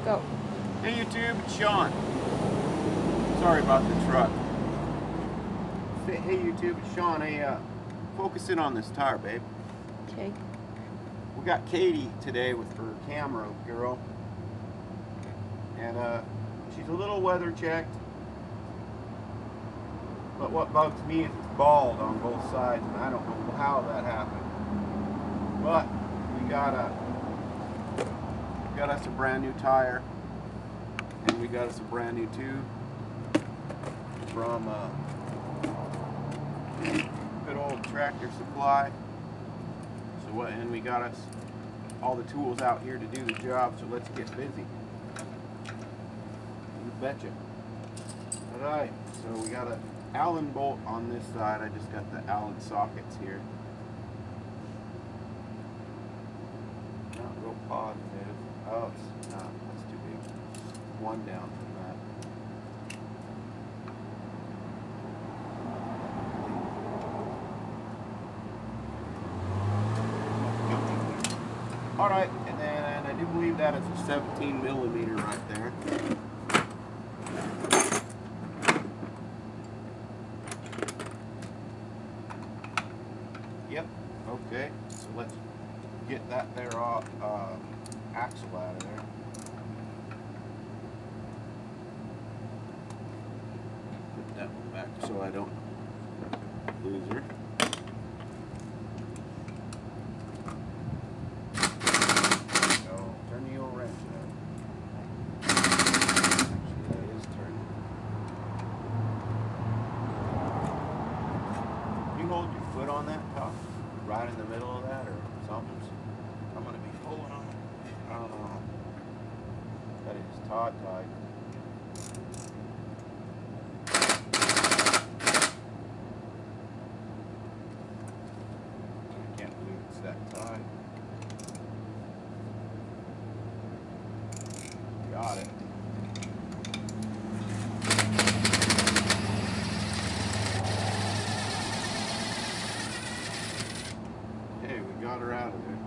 Go. Hey YouTube, it's Sean. Sorry about the truck. Hey YouTube, it's Sean. Hey, focus in on this tire, babe. Okay. We got Katie today with her camera girl. And she's a little weather checked. But what bugs me is it's bald on both sides, and I don't know how that happened. But we got us a brand new tire, and we got us a brand new tube from good old Tractor Supply. So what? And we got us all the tools out here to do the job. So let's get busy. You betcha. All right. So we got a Allen bolt on this side. I just got the Allen sockets here. Not real positive. Oh, it's not. That's too big. One down from that. All right, and then I do believe that it's a 17 millimeter right there. Yep. Okay. So let's get that there off axle out of there. Put that one back so I don't lose her. So turn the old wrench out. Actually, that is turning. You hold your foot on that top, right in the middle of that, or something. I'm gonna be pulling on it. I don't know. That is taut tight. I can't believe it's that tight. Got it. Hey, we got her out of there.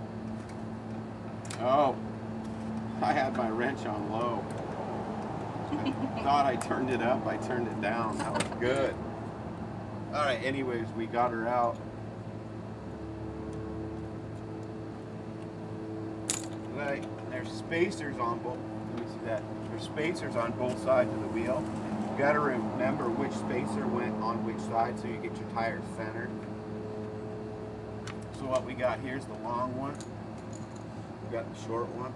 Oh, I had my wrench on low. I thought I turned it up, I turned it down. That was good. All right, anyways, we got her out. Right, there's spacers on both. Let me see that. There's spacers on both sides of the wheel. You gotta remember which spacer went on which side so you get your tires centered. So what we got here is the long one. We got the short one.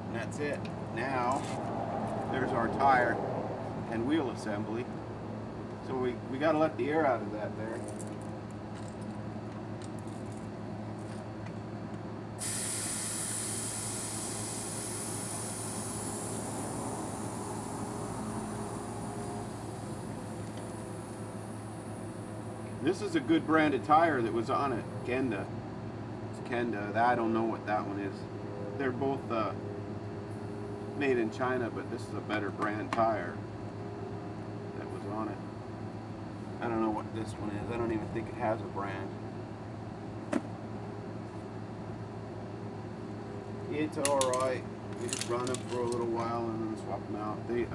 And that's it. Now, there's our tire and wheel assembly. So we got to let the air out of that there. This is a good branded tire that was on it, Kenda. It's Kenda. I don't know what that one is. They're both made in China, but this is a better brand tire that was on it. I don't know what this one is. I don't even think it has a brand. It's alright. We just run them for a little while and then swap them out. They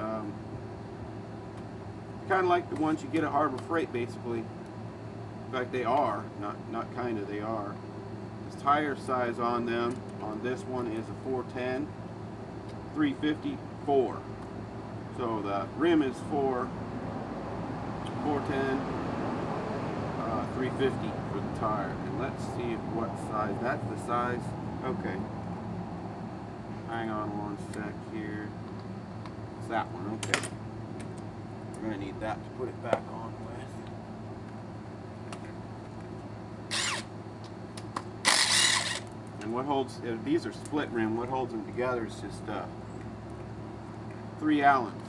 kind of like the ones you get at Harbor Freight, basically. In fact, they are. Not kind of, they are. This tire size on them, on this one, is a 410. 354. So the rim is 410, 350 for the tire. And let's see what size. That's the size. Okay. Hang on one sec here. It's that one. Okay. We're gonna need that to put it back on with. And what holds? These are split rim. What holds them together is just 3 Allens.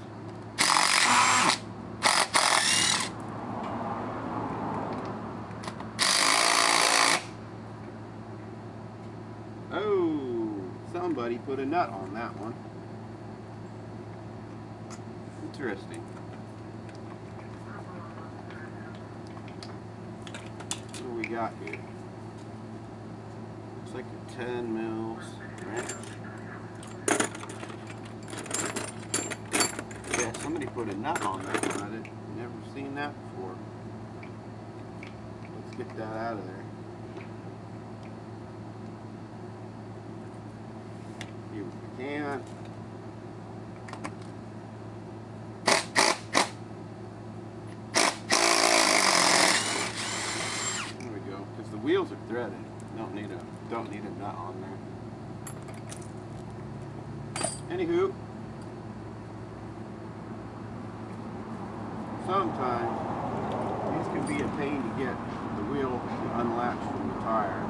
Oh, somebody put a nut on that one. Interesting. What do we got here? Looks like a 10 mils wrench. put a nut on that one. I've never seen that before. Let's get that out of there. See what we can. There we go. Because the wheels are threaded. Don't need a nut on there. Anywho. Sometimes these can be a pain to get the wheel to unlatch from the tire,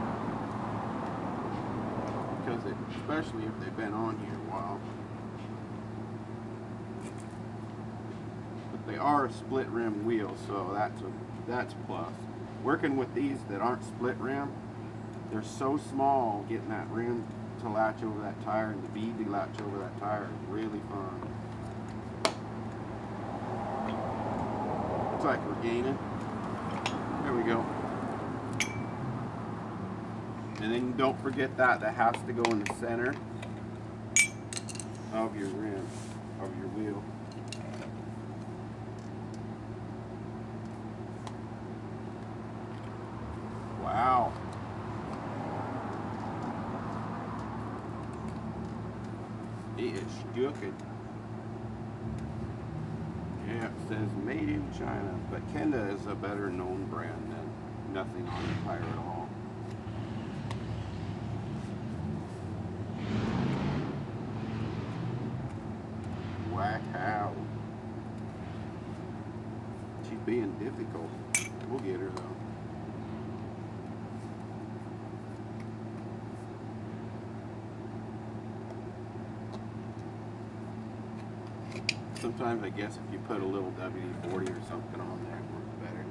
because especially if they've been on here a while. But they are a split rim wheel, so that's a plus. Working with these that aren't split rim, they're so small. Getting that rim to latch over that tire and the bead to latch over that tire is really fun. Like we're gaining. There we go. And then don't forget that has to go in the center of your rim, of your wheel. Wow. It is stupid. Yeah, it says made in China, but Kenda is a better known brand than nothing on the tire at all. Wow. She's being difficult. We'll get her though. Sometimes I guess if you put a little WD-40 or something on there, it works better.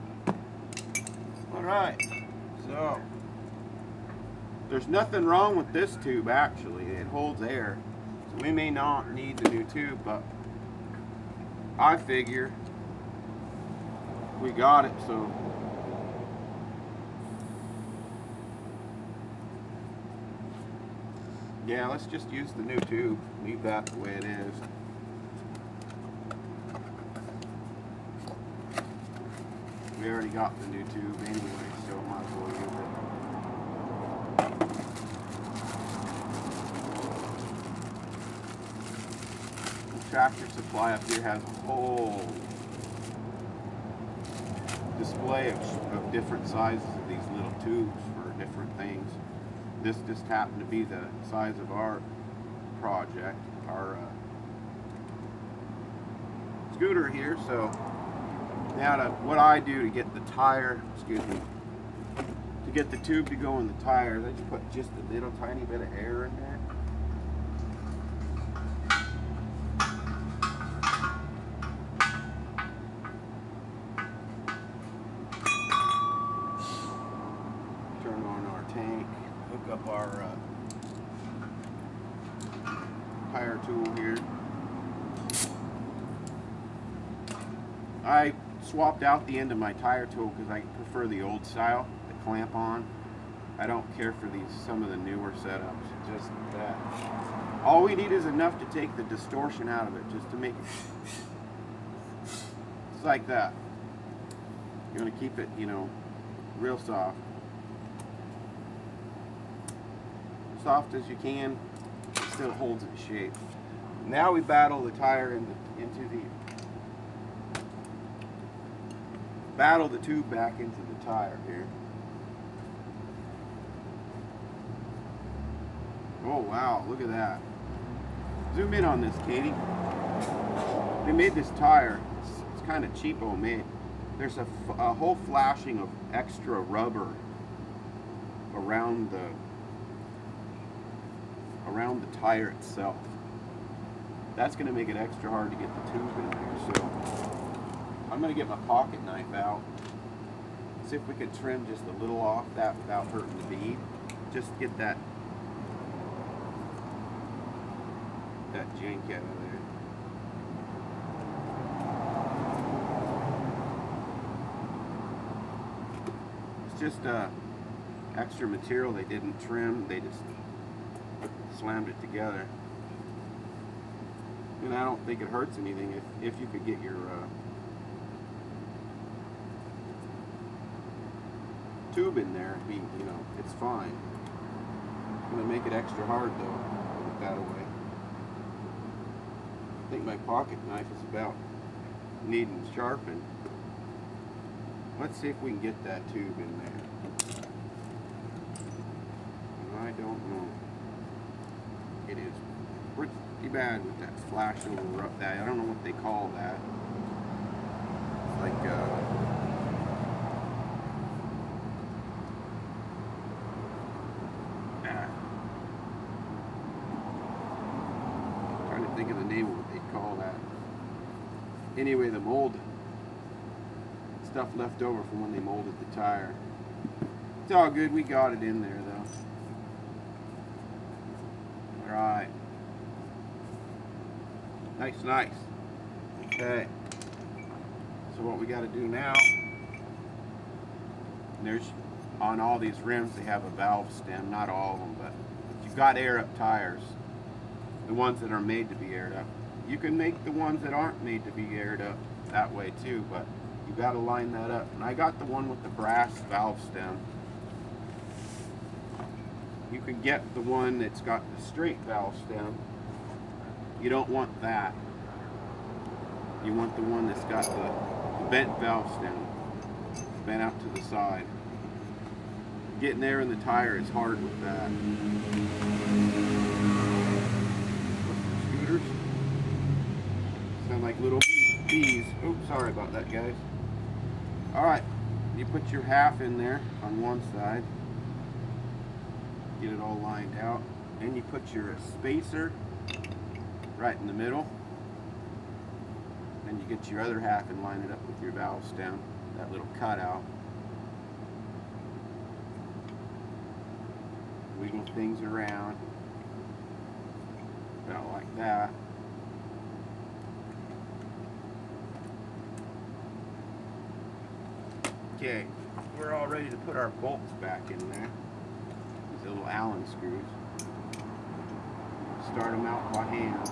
Alright, so there's nothing wrong with this tube actually. It holds air. So we may not need the new tube, but I figure we got it, so yeah, let's just use the new tube. Leave that the way it is. We already got the new tube anyway, so might as well use it. The Tractor Supply up here has a whole display of different sizes of these little tubes for different things. This just happened to be the size of our project, our scooter here, so now what I do to get the tire, to get the tube to go in the tires, I just put just a little tiny bit of air in there. Turn on our tank, hook up our tire tool here. I swapped out the end of my tire tool because I prefer the old style, the clamp on. I don't care for some of the newer setups, just that. All we need is enough to take the distortion out of it, just to make it, it's like that. You want to keep it, you know, real soft. Soft as you can, it still holds its shape. Now we battle the tire battle the tube back into the tire here. Oh wow, look at that. Zoom in on this, Katie. They made this tire, it's kind of cheapo made. There's a whole flashing of extra rubber around the tire itself. That's going to make it extra hard to get the tube in there, so I'm going to get my pocket knife out, see if we could trim just a little off that without hurting the bead. Just get that jank out of there. It's just extra material they didn't trim, they just slammed it together. And I don't think it hurts anything if you could get your tube in there. Be, you know, it's fine. It's gonna make it extra hard though. Put it that away. I think my pocket knife is about needing sharpened. Let's see if we can get that tube in there. I don't know. It is pretty bad with that flash over that. I don't know what they call that. It's like trying to think of the name of what they call that. Anyway, the mold stuff left over from when they molded the tire. It's all good. We got it in there though. All right. Nice. Okay. So what we got to do now? There's on all these rims they have a valve stem. Not all of them, but if you've got air up tires, the ones that are made to be aired up. You can make the ones that aren't made to be aired up that way too, but you got to line that up. And I got the one with the brass valve stem. You can get the one that's got the straight valve stem. You don't want that. You want the one that's got the bent valve stem, bent out to the side. Getting air in the tire is hard with that. Scooters sound like little bees. Oops, sorry about that, guys. All right, you put your half in there on one side. Get it all lined out, and you put your spacer right in the middle, and you get your other half and line it up with your valve stem, that little cutout. Wiggle things around about like that. Okay, we're all ready to put our bolts back in there. These little Allen screws. Start them out by hand.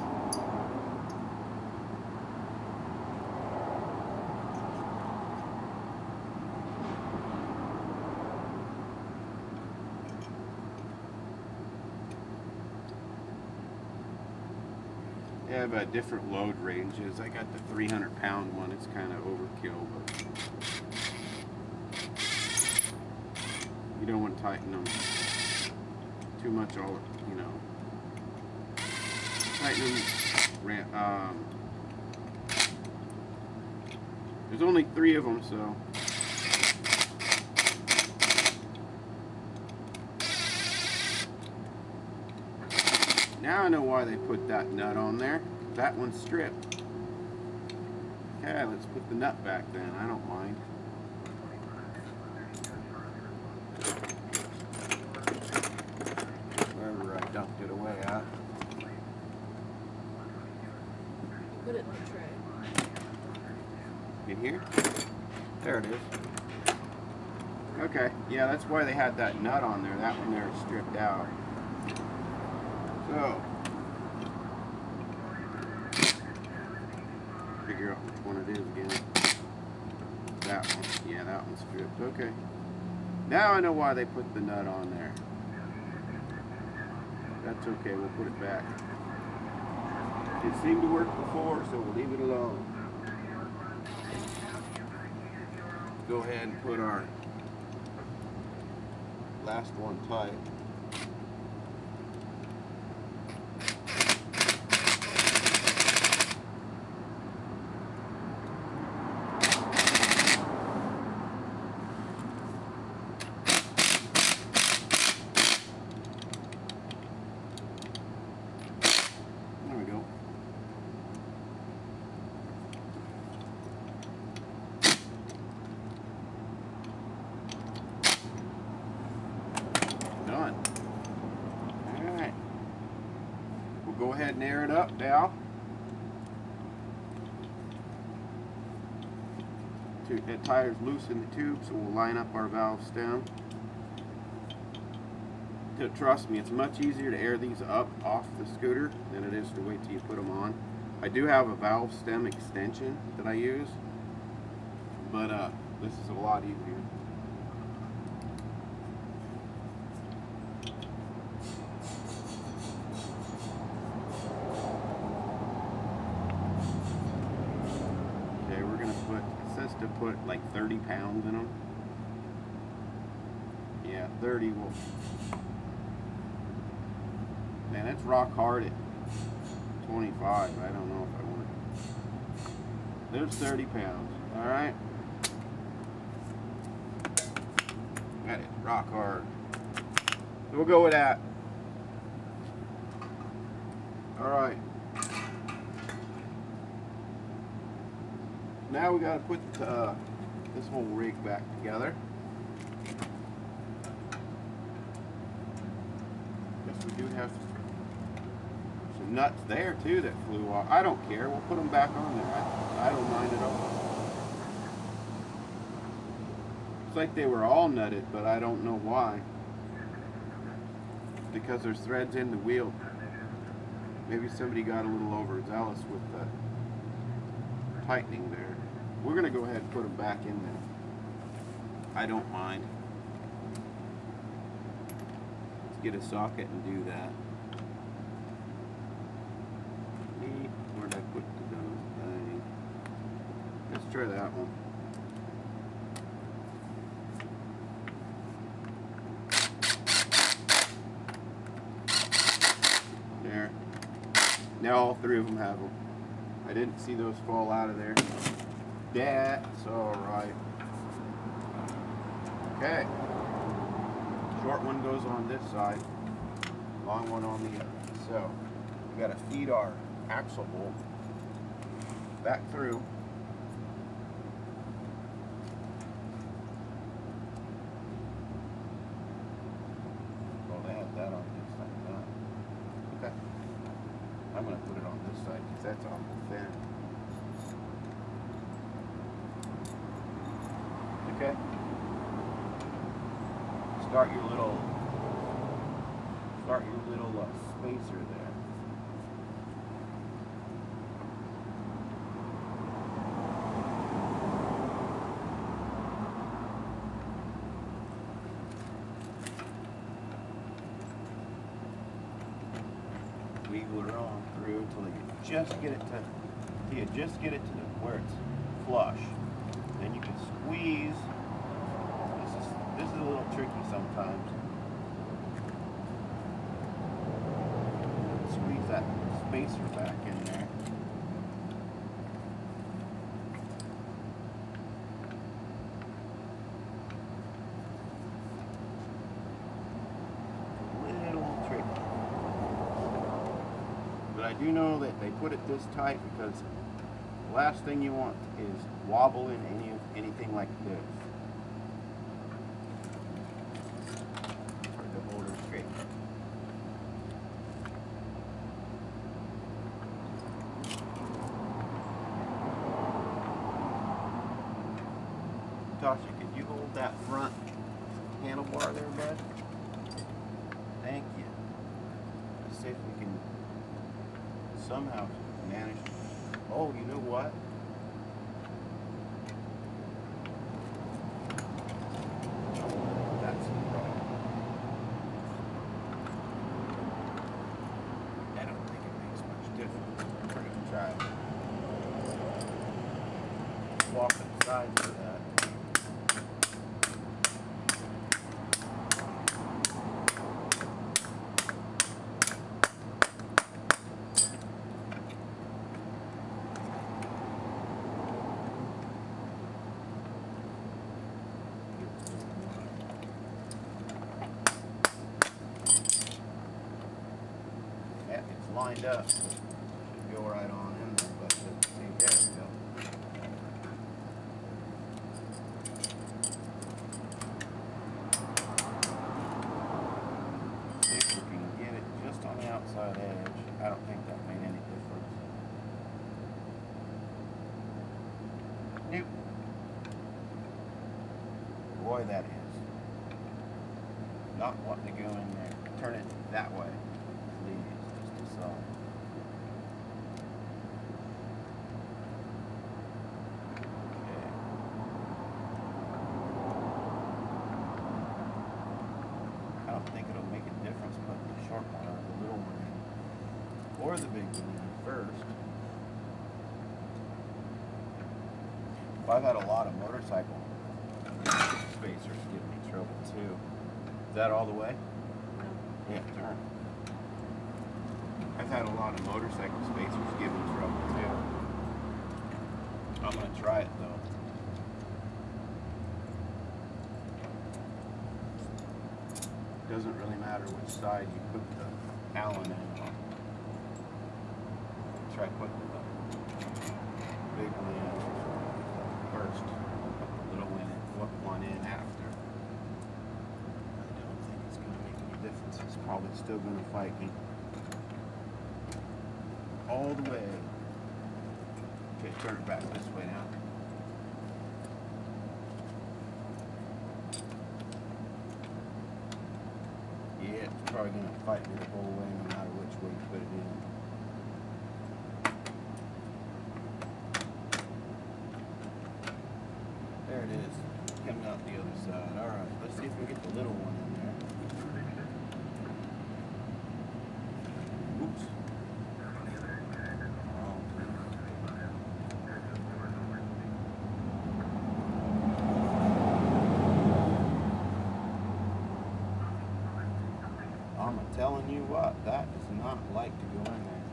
They have different load ranges. I got the 300-pound one. It's kind of overkill, but you don't want to tighten them too much, all, you know. Tighten them. There's only 3 of them, so now I know why they put that nut on there. That one's stripped. Okay, let's put the nut back then. I don't mind. Wherever I dumped it away at. Put it in the tray. In here? There it is. Okay, yeah, that's why they had that nut on there. That one there is stripped out. So, figure out which one it is again. That one. Yeah, that one's stripped. Okay. Now I know why they put the nut on there. That's okay, we'll put it back. It seemed to work before, so we'll leave it alone. Go ahead and put our last one tight. Done. Alright. We'll go ahead and air it up now. That tire's loose in the tube, so we'll line up our valve stem. Trust me, it's much easier to air these up off the scooter than it is to wait till you put them on. I do have a valve stem extension that I use, but this is a lot easier. Okay, we're gonna put, it says to put like 30 pounds in them. Yeah, 30 will. Man, it's rock hard at 25. I don't know if I want it. There's 30 pounds. All right. Got it. Rock hard. We'll go with that. All right. Now we got to put this whole rig back together. Guess we do have some nuts there too that flew off. I don't care. We'll put them back on there. I don't mind at all. It's like they were all nutted, but I don't know why. Because there's threads in the wheel. Maybe somebody got a little overzealous with the tightening there. We're going to go ahead and put them back in there. I don't mind. Let's get a socket and do that. Where did I put the thing? Let's try that one. There. Now all three of them have them. I didn't see those fall out of there. That's alright. Okay. Short one goes on this side, long one on the other. So, we got to feed our axle bolt back through. Well, they have that on this side. Okay. I'm going to put it on this side because that's awful thin. Okay. Start your little spacer there. Wiggle it on through until you just get it to where it's flush. Then you can squeeze. This is a little tricky sometimes. Squeeze that spacer back in there. Little tricky. But I do know that they put it this tight because the last thing you want is wobbling anything like this. Hard to hold her straight. Tasha, could you hold that front handlebar there, bud? Thank you. Let's see if we can somehow manage. Oh, you know what? That's the problem. I don't think it makes much difference. We're going to try walking the sides of that. Lined up, should go right on in there, but see, there we go. See if we can get it just on the outside edge. I don't think that made any difference. Nope. Boy, that is not wanting to go in there. Turn it that way. Please. or the big balloon first. If I've had a lot of motorcycle spacers give me trouble too. Is that all the way? No. Yeah, turn. I've had a lot of motorcycle spacers give me trouble too. I'm gonna try it though. Doesn't really matter which side you put the Allen in on. Try putting the big one in first, put the little one in after. I don't think it's going to make any difference. It's probably still going to fight me. All the way. Okay, turn it back this way now. Yeah, it's probably going to fight me the whole way no matter which way you put it in. There it is, coming out the other side. Alright, let's see if we can get the little one in there. Oops. I'm telling you what, that does not like to go in there.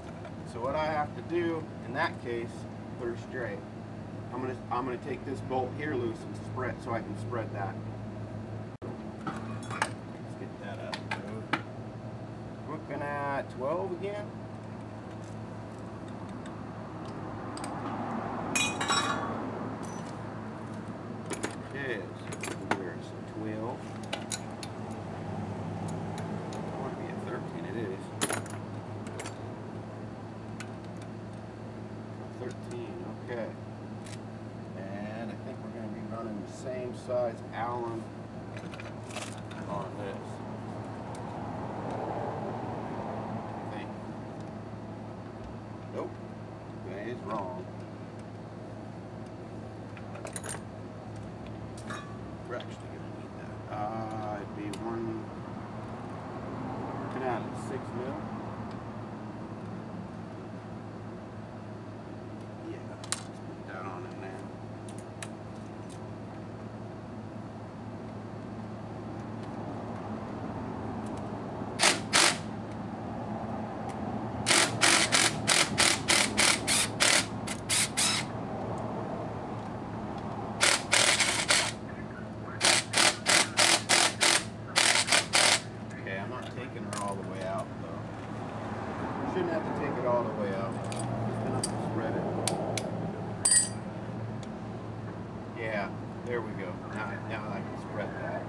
So what I have to do in that case, put her straight. I'm gonna take this bolt here loose and spread so I can spread that. Let's get that out of the road. Looking at 12 again. Okay, so there's 12. Okay, and I think we're going to be running the same size Allen on this. I think. Nope, that is wrong. We're actually going to need that. It'd be looking at it, 6 mil. Shouldn't have to take it all the way out. Just enough to spread it. Yeah, there we go. Now I can spread that.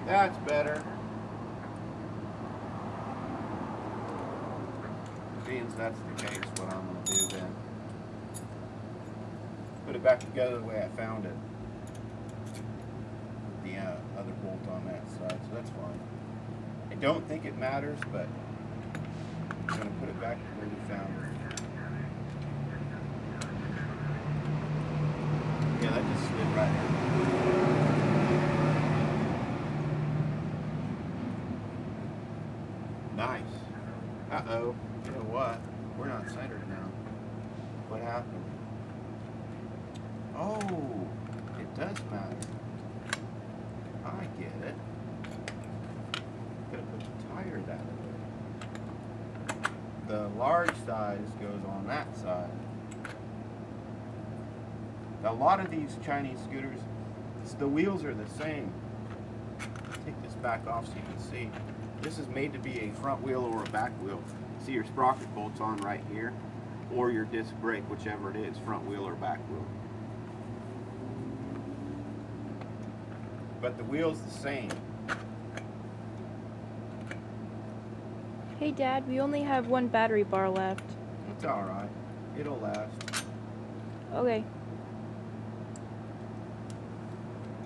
That's better. Being that's the case, what I'm going to do then. Put it back together the way I found it. With the other bolt on that side, so that's fine. I don't think it matters, but I'm going to put it back where we found it. Yeah, that just slid right in. Nice. Uh-oh. You know what? We're not centered now. What happened? Oh, it does matter. I get it. Could have put the tire that way. The large size goes on that side. A lot of these Chinese scooters, the wheels are the same. Take this back off so you can see. This is made to be a front wheel or a back wheel. See your sprocket bolts on right here, or your disc brake, whichever it is, front wheel or back wheel. But the wheel's the same. Hey Dad, we only have one battery bar left. It's alright. It'll last. Okay.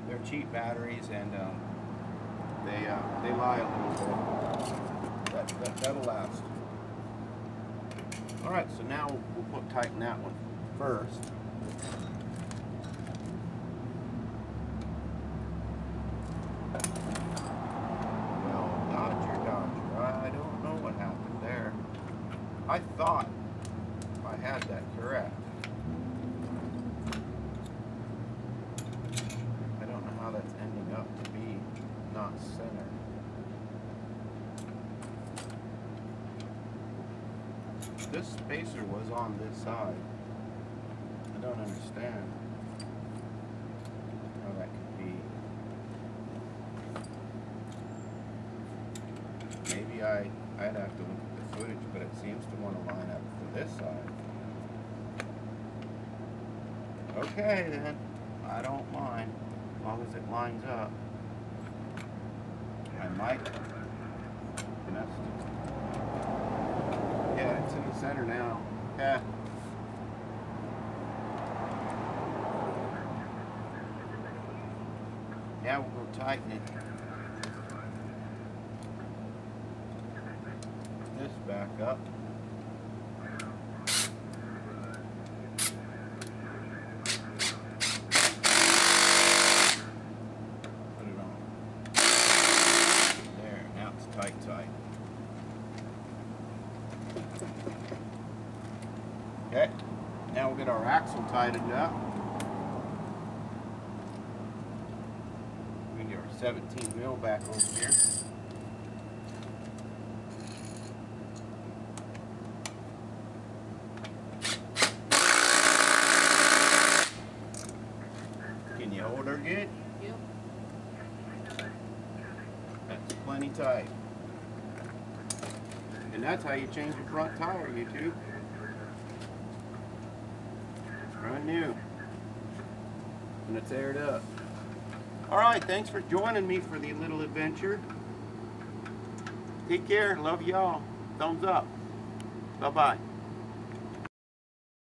They're cheap batteries and they lie a little bit. That'll last. Alright, so now we'll tighten that one first. I I thought I had that correct. I don't know how that's ending up to be not centered. This spacer was on this side. I don't understand how that could be. Maybe I'd have to look at the footage, but it seems to want to line up for this side. Okay then, I don't mind, as long as it lines up. I might finesse it. Yeah, it's in the center now. Yeah. Now we'll go tighten it. This back up. Put it on. There, now it's tight. Okay, now we'll get our axle tightened up. We can get our 17 mil back over here. Can you hold her good? Yep. That's plenty tight. And that's how you change the front tire, YouTube. Brand new. And it's aired up. Alright, thanks for joining me for the little adventure. Take care. Love y'all. Thumbs up. Bye-bye.